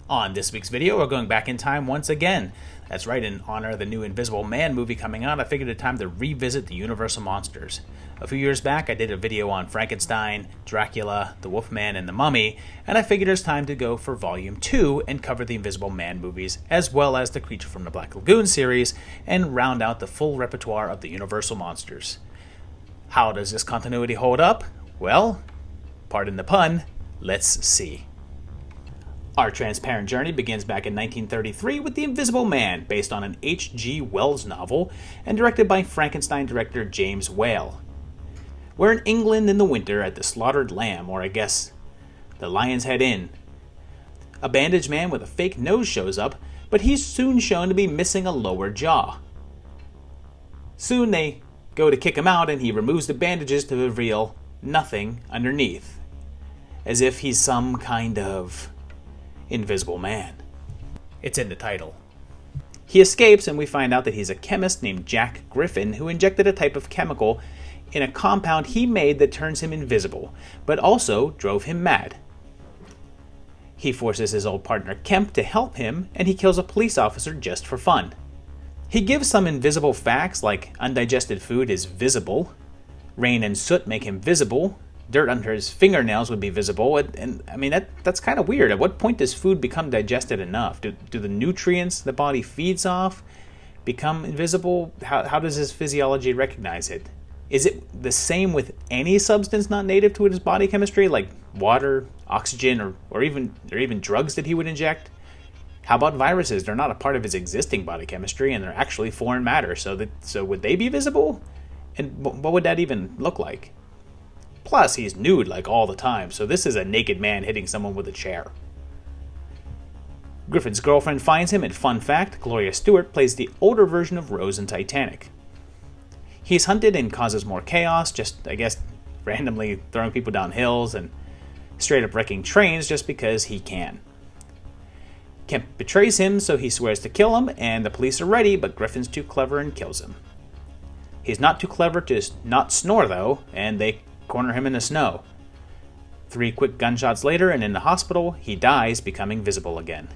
On this week's video, we're going back in time once again. That's right, in honor of the new Invisible Man movie coming out, I figured it time to revisit the Universal monsters. A few years back, I did a video on Frankenstein, Dracula, the Wolfman, and the Mummy, and I figured it's time to go for Volume 2 and cover the Invisible Man movies, as well as the Creature from the Black Lagoon series, and round out the full repertoire of the Universal monsters. How does this continuity hold up? Well, pardon the pun, let's see. Our transparent journey begins back in 1933 with The Invisible Man, based on an H.G. Wells novel and directed by Frankenstein director James Whale. We're in England in the winter at the Slaughtered Lamb, or I guess the Lion's Head Inn. A bandaged man with a fake nose shows up, but he's soon shown to be missing a lower jaw. Soon they go to kick him out and he removes the bandages to reveal nothing underneath, as if he's some kind of Invisible Man. It's in the title. He escapes and we find out that he's a chemist named Jack Griffin who injected a type of chemical in a compound he made that turns him invisible, but also drove him mad. He forces his old partner Kemp to help him, and he kills a police officer just for fun. He gives some invisible facts like undigested food is visible, rain and soot make him visible, dirt under his fingernails would be visible, and I mean, that's kind of weird. At what point does food become digested enough? Do the nutrients the body feeds off become invisible? How does his physiology recognize it? Is it the same with any substance not native to his body chemistry, like water, oxygen, or even drugs that he would inject? How about viruses? They're not a part of his existing body chemistry, and they're actually foreign matter, so would they be visible? And what would that even look like? Plus, he's nude like all the time, so this is a naked man hitting someone with a chair. Griffin's girlfriend finds him, and fun fact, Gloria Stewart plays the older version of Rose in Titanic. He's hunted and causes more chaos, just, I guess, randomly throwing people down hills and straight up wrecking trains just because he can. Kemp betrays him, so he swears to kill him, and the police are ready, but Griffin's too clever and kills him. He's not too clever to not snore, though, and they corner him in the snow. 3 quick gunshots later, and in the hospital, he dies, becoming visible again.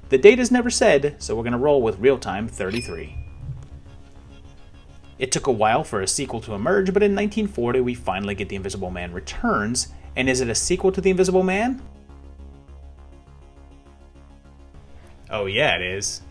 The date is never said, so we're going to roll with real-time 33. It took a while for a sequel to emerge, but in 1940 we finally get The Invisible Man Returns, and is it a sequel to The Invisible Man? Oh yeah, it is.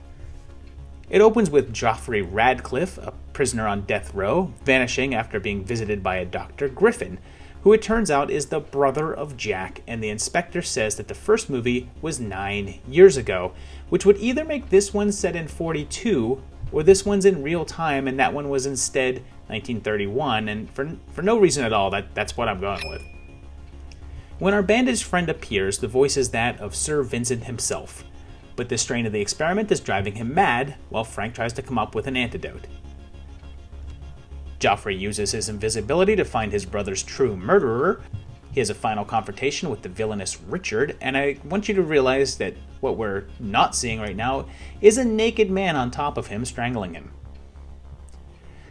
It opens with Geoffrey Radcliffe, a prisoner on death row, vanishing after being visited by a Dr. Griffin, who it turns out is the brother of Jack, and the inspector says that the first movie was 9 years ago, which would either make this one set in 42, or this one's in real time and that one was instead 1931, and for no reason at all, that's what I'm going with. When our bandaged friend appears, the voice is that of Sir Vincent himself, but the strain of the experiment is driving him mad while Frank tries to come up with an antidote. Geoffrey uses his invisibility to find his brother's true murderer. He has a final confrontation with the villainous Richard, and I want you to realize that what we're not seeing right now is a naked man on top of him strangling him.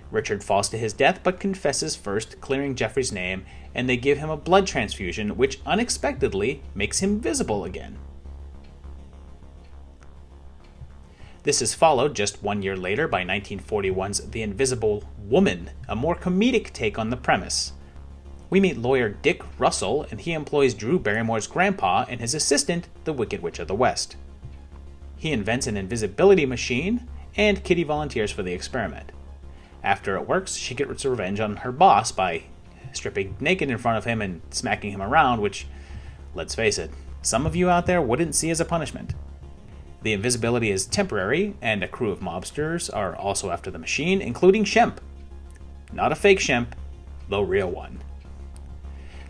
Richard falls to his death but confesses first, clearing Geoffrey's name, and they give him a blood transfusion, which unexpectedly makes him visible again. This is followed just 1 year later by 1941's The Invisible Woman, a more comedic take on the premise. We meet lawyer Dick Russell, and he employs Drew Barrymore's grandpa and his assistant, the Wicked Witch of the West. He invents an invisibility machine, and Kitty volunteers for the experiment. After it works, she gets revenge on her boss by stripping naked in front of him and smacking him around, which, let's face it, some of you out there wouldn't see as a punishment. The invisibility is temporary, and a crew of mobsters are also after the machine, including Shemp. Not a fake Shemp, the real one.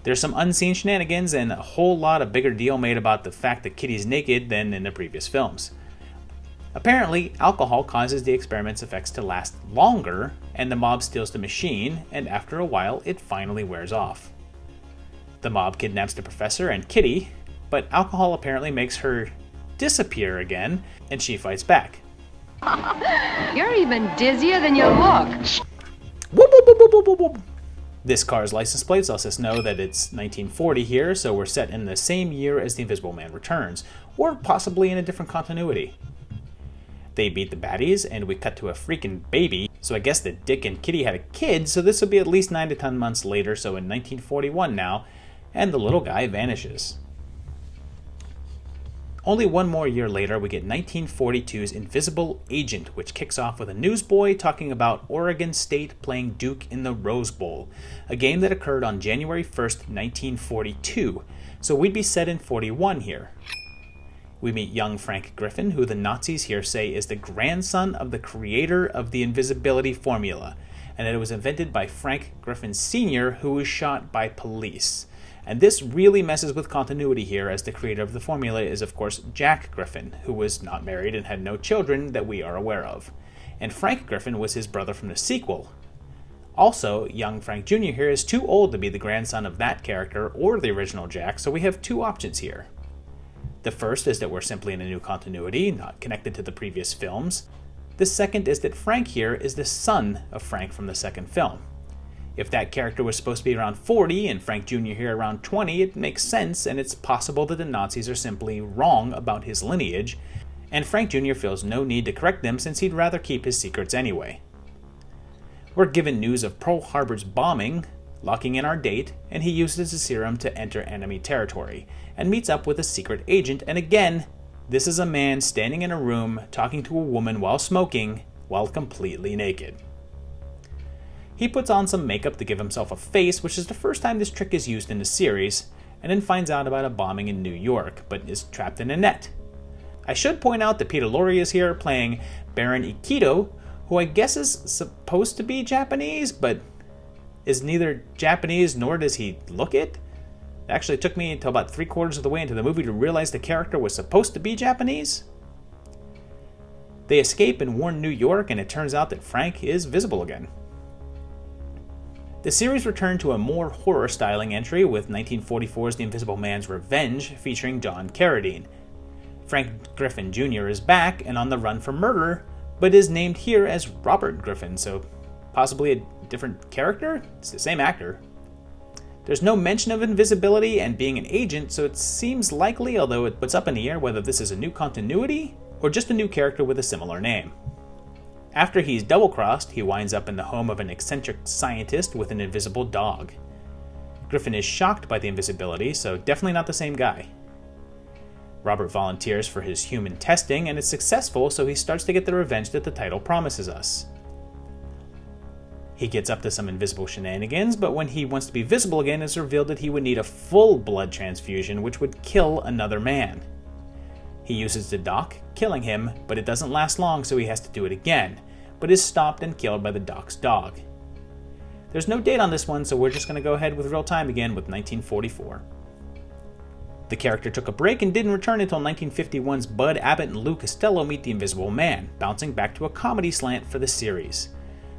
There's some unseen shenanigans and a whole lot of bigger deal made about the fact that Kitty's naked than in the previous films. Apparently, alcohol causes the experiment's effects to last longer, and the mob steals the machine, and after a while, it finally wears off. The mob kidnaps the professor and Kitty, but alcohol apparently makes her disappear again, and she fights back. You're even dizzier than you look. Whoop, whoop, whoop, whoop, whoop, whoop. This car's license plates lets us know that it's 1940 here, so we're set in the same year as the Invisible Man returns, or possibly in a different continuity. They beat the baddies, and we cut to a freaking baby, so I guess that Dick and Kitty had a kid, so this will be at least 9 to 10 months later, so in 1941 now, and the little guy vanishes. Only one more year later, we get 1942's Invisible Agent, which kicks off with a newsboy talking about Oregon State playing Duke in the Rose Bowl, a game that occurred on January 1st, 1942, so we'd be set in 41 here. We meet young Frank Griffin, who the Nazis here say is the grandson of the creator of the invisibility formula, and that it was invented by Frank Griffin Sr., who was shot by police. And this really messes with continuity here, as the creator of the formula is, of course, Jack Griffin, who was not married and had no children that we are aware of. And Frank Griffin was his brother from the sequel. Also, young Frank Jr. here is too old to be the grandson of that character or the original Jack, so we have two options here. The first is that we're simply in a new continuity, not connected to the previous films. The second is that Frank here is the son of Frank from the second film. If that character was supposed to be around 40 and Frank Jr. here around 20, it makes sense, and it's possible that the Nazis are simply wrong about his lineage, and Frank Jr. feels no need to correct them since he'd rather keep his secrets anyway. We're given news of Pearl Harbor's bombing, locking in our date, and he uses the serum to enter enemy territory, and meets up with a secret agent, and again, this is a man standing in a room talking to a woman while smoking, while completely naked. He puts on some makeup to give himself a face, which is the first time this trick is used in the series, and then finds out about a bombing in New York, but is trapped in a net. I should point out that Peter Lorre is here playing Baron Ikido, who I guess is supposed to be Japanese, but is neither Japanese nor does he look it. It actually took me until about 3/4 of the way into the movie to realize the character was supposed to be Japanese. They escape and warn New York, and it turns out that Frank is visible again. The series returned to a more horror-styling entry with 1944's The Invisible Man's Revenge, featuring John Carradine. Frank Griffin Jr. is back and on the run for murder, but is named here as Robert Griffin, so possibly a different character? It's the same actor. There's no mention of invisibility and being an agent, so it seems likely, although it puts up in the air, whether this is a new continuity or just a new character with a similar name. After he's double-crossed, he winds up in the home of an eccentric scientist with an invisible dog. Griffin is shocked by the invisibility, so definitely not the same guy. Robert volunteers for his human testing, and is successful, so he starts to get the revenge that the title promises us. He gets up to some invisible shenanigans, but when he wants to be visible again, it's revealed that he would need a full blood transfusion, which would kill another man. He uses the doc, killing him, but it doesn't last long, so he has to do it again, but is stopped and killed by the doc's dog. There's no date on this one, so we're just going to go ahead with real time again with 1944. The character took a break and didn't return until 1951's Bud Abbott and Lou Costello meet the Invisible Man, bouncing back to a comedy slant for the series.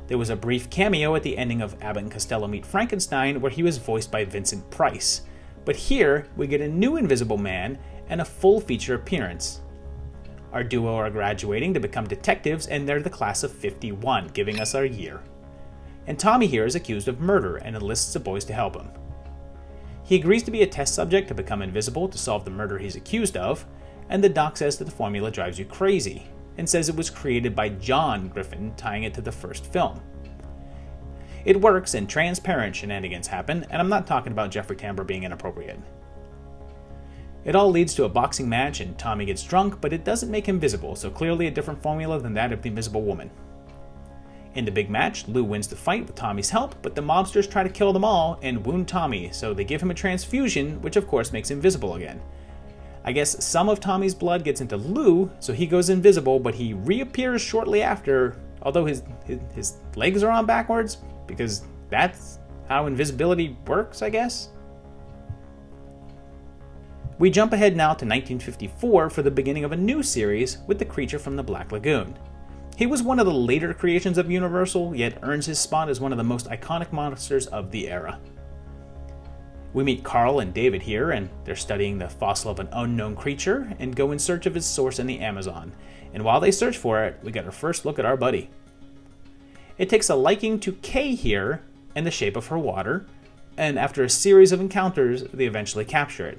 There was a brief cameo at the ending of Abbott and Costello Meet Frankenstein, where he was voiced by Vincent Price. But here, we get a new Invisible Man and a full feature appearance. Our duo are graduating to become detectives, and they're the class of 51, giving us our year. And Tommy here is accused of murder and enlists the boys to help him. He agrees to be a test subject to become invisible to solve the murder he's accused of, and the doc says that the formula drives you crazy, and says it was created by John Griffin, tying it to the first film. It works, and transparent shenanigans happen, and I'm not talking about Jeffrey Tambor being inappropriate. It all leads to a boxing match, and Tommy gets drunk, but it doesn't make him visible, so clearly a different formula than that of the Invisible Woman. In the big match, Lou wins the fight with Tommy's help, but the mobsters try to kill them all and wound Tommy, so they give him a transfusion, which of course makes him visible again. I guess some of Tommy's blood gets into Lou, so he goes invisible, but he reappears shortly after, although his legs are on backwards, because that's how invisibility works, I guess? We jump ahead now to 1954 for the beginning of a new series with the creature from the Black Lagoon. He was one of the later creations of Universal, yet earns his spot as one of the most iconic monsters of the era. We meet Carl and David here, and they're studying the fossil of an unknown creature and go in search of its source in the Amazon. And while they search for it, we get our first look at our buddy. It takes a liking to Kay here, in the shape of her water, and after a series of encounters, they eventually capture it.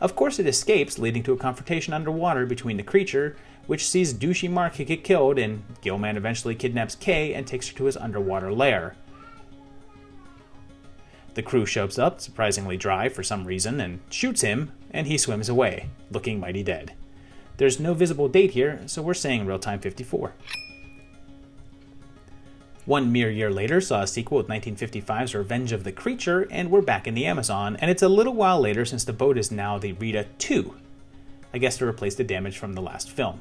Of course, it escapes, leading to a confrontation underwater between the creature, which sees douchey Mark get killed, and Gillman eventually kidnaps Kay and takes her to his underwater lair. The crew shows up, surprisingly dry for some reason, and shoots him, and he swims away, looking mighty dead. There's no visible date here, so we're saying real-time 54. One mere year later saw a sequel with 1955's Revenge of the Creature, and we're back in the Amazon, and it's a little while later since the boat is now the Pt.2, I guess to replace the damage from the last film.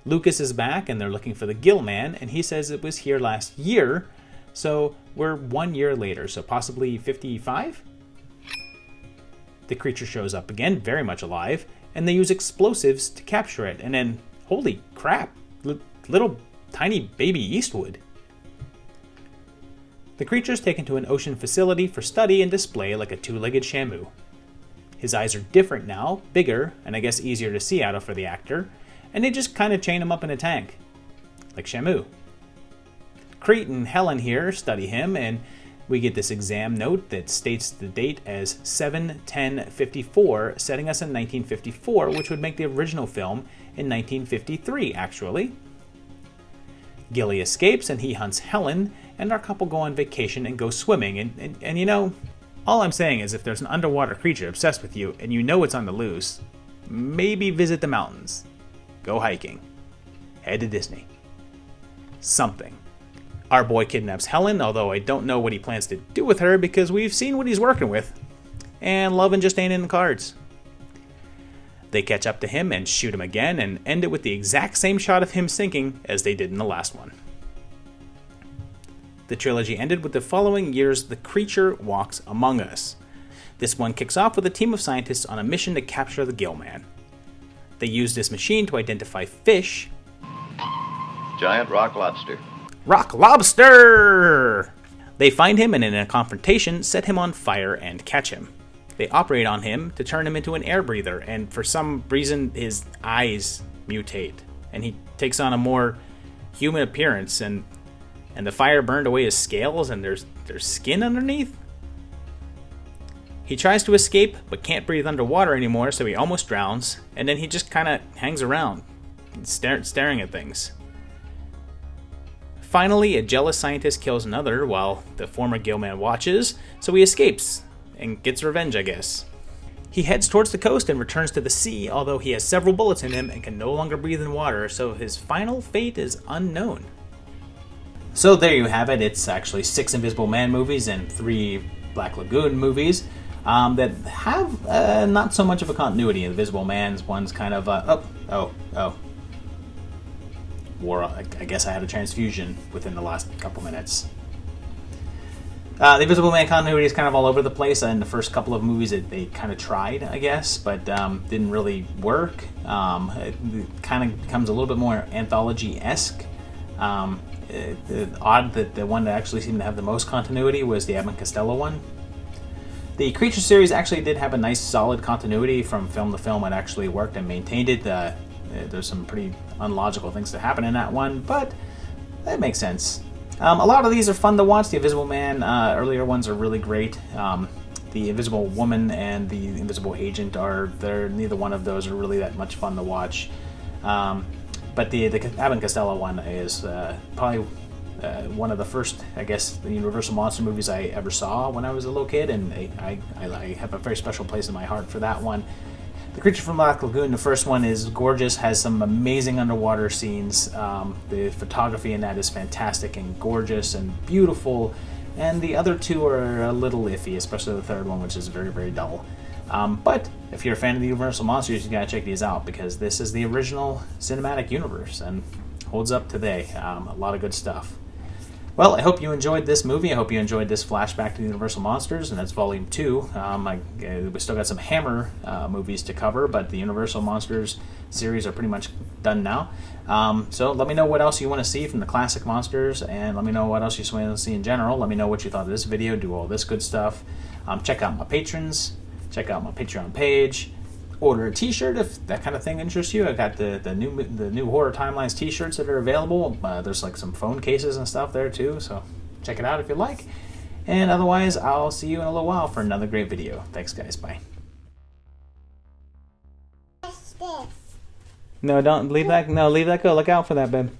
Lucas is back, and they're looking for the Gillman, and he says it was here last year, so we're 1 year later, so possibly 55? The creature shows up again, very much alive, and they use explosives to capture it, and then, holy crap, little tiny baby Eastwood. The creature is taken to an ocean facility for study and display like a two-legged Shamu. His eyes are different now, bigger, and I guess easier to see out of for the actor, and they just kind of chain him up in a tank, like Shamu. Crete and Helen here study him, and we get this exam note that states the date as 7/10/54, setting us in 1954, which would make the original film in 1953, actually. Gilly escapes, and he hunts Helen, and our couple go on vacation and go swimming, and you know, all I'm saying is if there's an underwater creature obsessed with you, and you know it's on the loose, maybe visit the mountains. Go hiking. Head to Disney. Something. Our boy kidnaps Helen, although I don't know what he plans to do with her because we've seen what he's working with. And loving just ain't in the cards. They catch up to him and shoot him again and end it with the exact same shot of him sinking as they did in the last one. The trilogy ended with the following year's The Creature Walks Among Us. This one kicks off with a team of scientists on a mission to capture the Gillman. They use this machine to identify fish. Giant rock lobster. Rock lobster! They find him and in a confrontation set him on fire and catch him. They operate on him to turn him into an air breather, and for some reason his eyes mutate and he takes on a more human appearance, and the fire burned away his scales and there's skin underneath. He tries to escape but can't breathe underwater anymore, so he almost drowns, and then he just kind of hangs around staring at things. Finally, a jealous scientist kills another while the former Gillman watches, so he escapes and gets revenge, I guess. He heads towards the coast and returns to the sea, although he has several bullets in him and can no longer breathe in water, so his final fate is unknown. So there you have it. It's actually 6 Invisible Man movies and 3 Black Lagoon movies that have not so much of a continuity. Invisible Man's one's kind of I guess I had a transfusion within the last couple minutes. The Invisible Man continuity is kind of all over the place. In the first couple of movies, they kind of tried, I guess, but didn't really work. It kind of becomes a little bit more anthology-esque. Odd that the one that actually seemed to have the most continuity was the Abbott and Costello one. The Creature series actually did have a nice, solid continuity from film to film. It actually worked and maintained it. There's some pretty unlogical things that happen in that one, but that makes sense. A lot of these are fun to watch. The Invisible Man earlier ones are really great. The Invisible Woman and the Invisible Agent neither one of those are really that much fun to watch. But the Abbott and Costello one is probably one of the first, I guess, the Universal Monster movies I ever saw when I was a little kid, and I have a very special place in my heart for that one. The Creature from Black Lagoon, the first one, is gorgeous, has some amazing underwater scenes. The photography in that is fantastic and gorgeous and beautiful, and the other two are a little iffy, especially the third one, which is very, very dull. But if you're a fan of the Universal Monsters, you gotta check these out, because this is the original cinematic universe and holds up today. A lot of good stuff. Well, I hope you enjoyed this movie. I hope you enjoyed this flashback to the Universal Monsters, and that's Volume 2. We still got some Hammer movies to cover, but the Universal Monsters series are pretty much done now. So let me know what else you want to see from the classic monsters, and let me know what else you want to see in general. Let me know what you thought of this video. Do all this good stuff. Check out my patrons. Check out my Patreon page. Order a t-shirt if that kind of thing interests you. I got the new Horror Timelines t-shirts that are available. There's like some phone cases and stuff there too, so check it out if you like. And otherwise, I'll see you in a little while for another great video. Thanks, guys. Bye. No, don't leave that. No, leave that go. Look out for that, babe.